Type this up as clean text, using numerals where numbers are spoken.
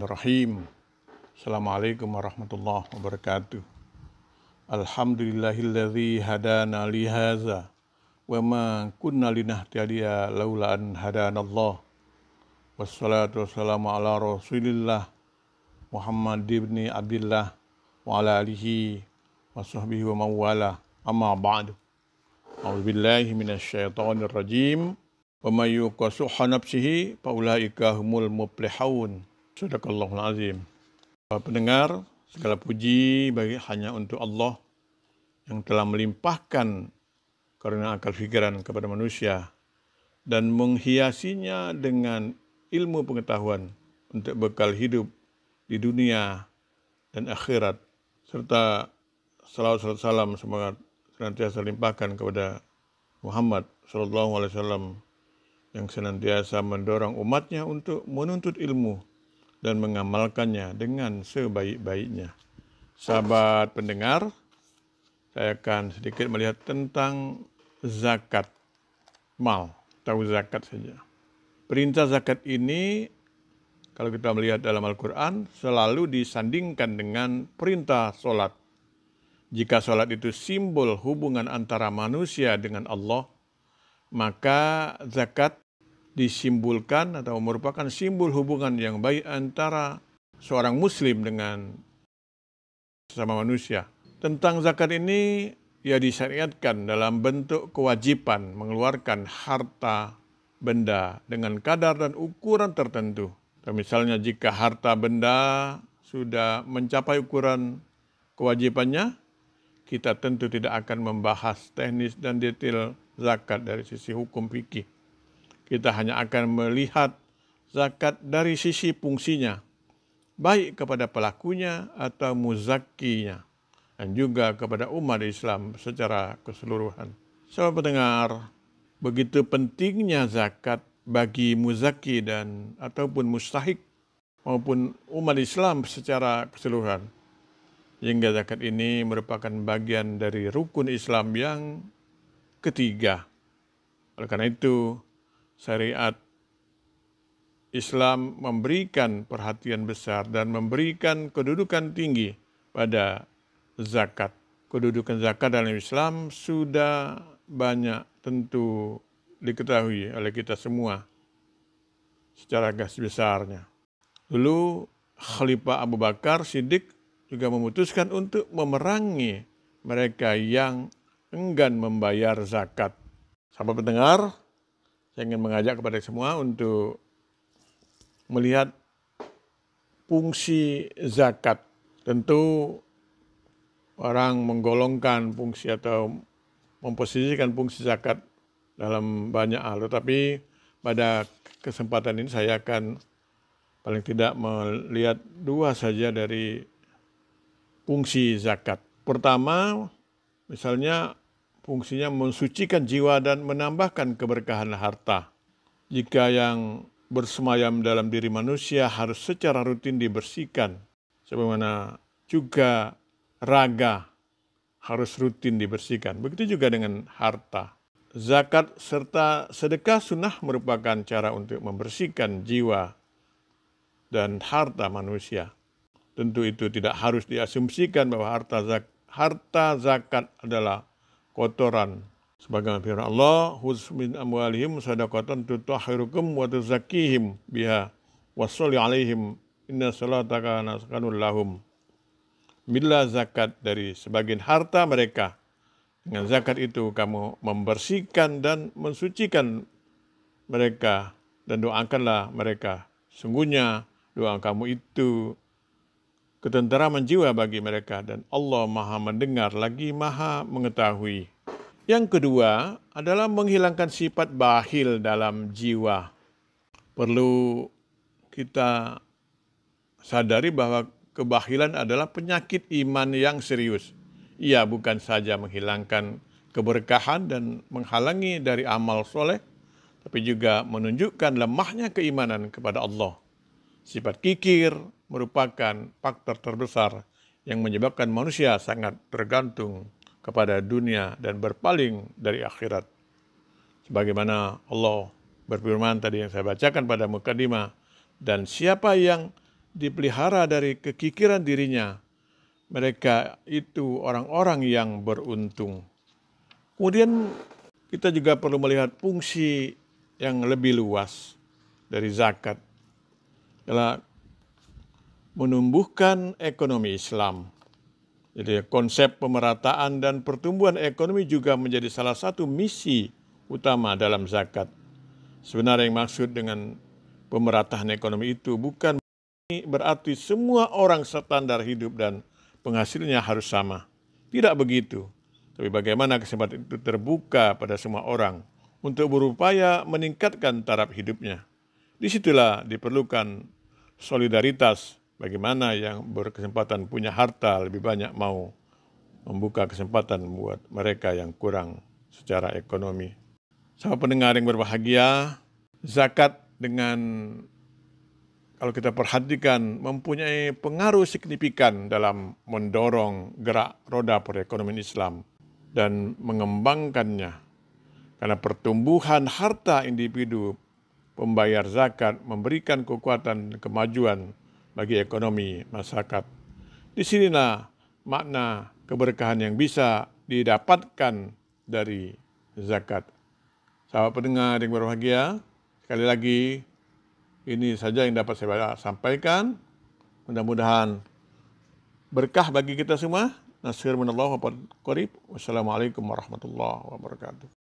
Bismillahirrahmanirrahim. Assalamualaikum warahmatullahi wabarakatuh. Alhamdulillahilladzi hadana li hadza wa ma kunna linahtadiya laula an hadanallah. Wassalatu wassalamu ala Rasulillah Muhammad ibn Abdullah wa ala alihi wa sahbihi wa mawala. Amma ba'du. A'udzubillahi minasyaitonir rajim. Wa may yuqassuha nafsihi fa ulaika humul muflihun. Sadaqallahul azim. Para pendengar, segala puji bagi hanya untuk Allah yang telah melimpahkan karunia akal fikiran kepada manusia dan menghiasinya dengan ilmu pengetahuan untuk bekal hidup di dunia dan akhirat, serta salawat salam semoga senantiasa limpahkan kepada Muhammad SAW yang senantiasa mendorong umatnya untuk menuntut ilmu dan mengamalkannya dengan sebaik-baiknya. Sahabat pendengar, saya akan sedikit melihat tentang zakat mal. Tahu zakat saja. Perintah zakat ini, kalau kita melihat dalam Al-Quran, selalu disandingkan dengan perintah sholat. Jika sholat itu simbol hubungan antara manusia dengan Allah, maka zakat disimbolkan atau merupakan simbol hubungan yang baik antara seorang muslim dengan sesama manusia. Tentang zakat ini, ia disyariatkan dalam bentuk kewajiban mengeluarkan harta benda dengan kadar dan ukuran tertentu. Misalnya jika harta benda sudah mencapai ukuran kewajibannya, kita tentu tidak akan membahas teknis dan detail zakat dari sisi hukum fikih. Kita hanya akan melihat zakat dari sisi fungsinya, baik kepada pelakunya atau muzakkinya, dan juga kepada umat Islam secara keseluruhan. Sahabat pendengar, begitu pentingnya zakat bagi muzakki dan ataupun mustahik maupun umat Islam secara keseluruhan, hingga zakat ini merupakan bagian dari rukun Islam yang ketiga. Oleh karena itu, syariat Islam memberikan perhatian besar dan memberikan kedudukan tinggi pada zakat. Kedudukan zakat dalam Islam sudah banyak tentu diketahui oleh kita semua secara garis besarnya. Dulu Khalifah Abu Bakar Siddiq juga memutuskan untuk memerangi mereka yang enggan membayar zakat. Sahabat pendengar, saya ingin mengajak kepada semua untuk melihat fungsi zakat. Tentu orang menggolongkan fungsi atau memposisikan fungsi zakat dalam banyak hal. Tetapi pada kesempatan ini saya akan paling tidak melihat dua saja dari fungsi zakat. Pertama, misalnya fungsinya mensucikan jiwa dan menambahkan keberkahan harta. Jika yang bersemayam dalam diri manusia harus secara rutin dibersihkan, sebagaimana juga raga harus rutin dibersihkan. Begitu juga dengan harta. Zakat serta sedekah sunnah merupakan cara untuk membersihkan jiwa dan harta manusia. Tentu itu tidak harus diasumsikan bahwa harta zakat adalah kotoran. Sebagaimana firman Allah, "Khudz min amwalihim shadaqatan tutahhirukum wa tuzakkihim biha wa sholli 'alaihim inna salataka kana sakanun lahum." Ambillah zakat dari sebagian harta mereka. Dengan zakat itu kamu membersihkan dan mensucikan mereka dan doakanlah mereka. Sungguhnya doa kamu itu ketenteraman jiwa bagi mereka dan Allah Maha mendengar lagi Maha mengetahui. Yang kedua adalah menghilangkan sifat bakhil dalam jiwa. Perlu kita sadari bahwa kebakhilan adalah penyakit iman yang serius. Ia bukan saja menghilangkan keberkahan dan menghalangi dari amal soleh, tapi juga menunjukkan lemahnya keimanan kepada Allah. Sifat kikir merupakan faktor terbesar yang menyebabkan manusia sangat tergantung kepada dunia dan berpaling dari akhirat. Sebagaimana Allah berfirman tadi yang saya bacakan pada mukadimah, dan siapa yang dipelihara dari kekikiran dirinya, mereka itu orang-orang yang beruntung. Kemudian kita juga perlu melihat fungsi yang lebih luas dari zakat, adalah menumbuhkan ekonomi Islam. Jadi konsep pemerataan dan pertumbuhan ekonomi juga menjadi salah satu misi utama dalam zakat. Sebenarnya yang maksud dengan pemerataan ekonomi itu bukan berarti semua orang standar hidup dan penghasilannya harus sama. Tidak begitu. Tapi bagaimana kesempatan itu terbuka pada semua orang untuk berupaya meningkatkan taraf hidupnya. Disitulah diperlukan solidaritas. Bagaimana yang berkesempatan punya harta lebih banyak mau membuka kesempatan buat mereka yang kurang secara ekonomi. Sahabat pendengar yang berbahagia, zakat kalau kita perhatikan mempunyai pengaruh signifikan dalam mendorong gerak roda perekonomian Islam dan mengembangkannya. Karena pertumbuhan harta individu pembayar zakat memberikan kekuatan dan kemajuan bagi ekonomi masyarakat. Disinilah makna keberkahan yang bisa didapatkan dari zakat. Sahabat pendengar yang berbahagia, sekali lagi ini saja yang dapat saya sampaikan. Mudah-mudahan berkah bagi kita semua. Nasir minallah wa qarib. Wassalamualaikum warahmatullahi wabarakatuh.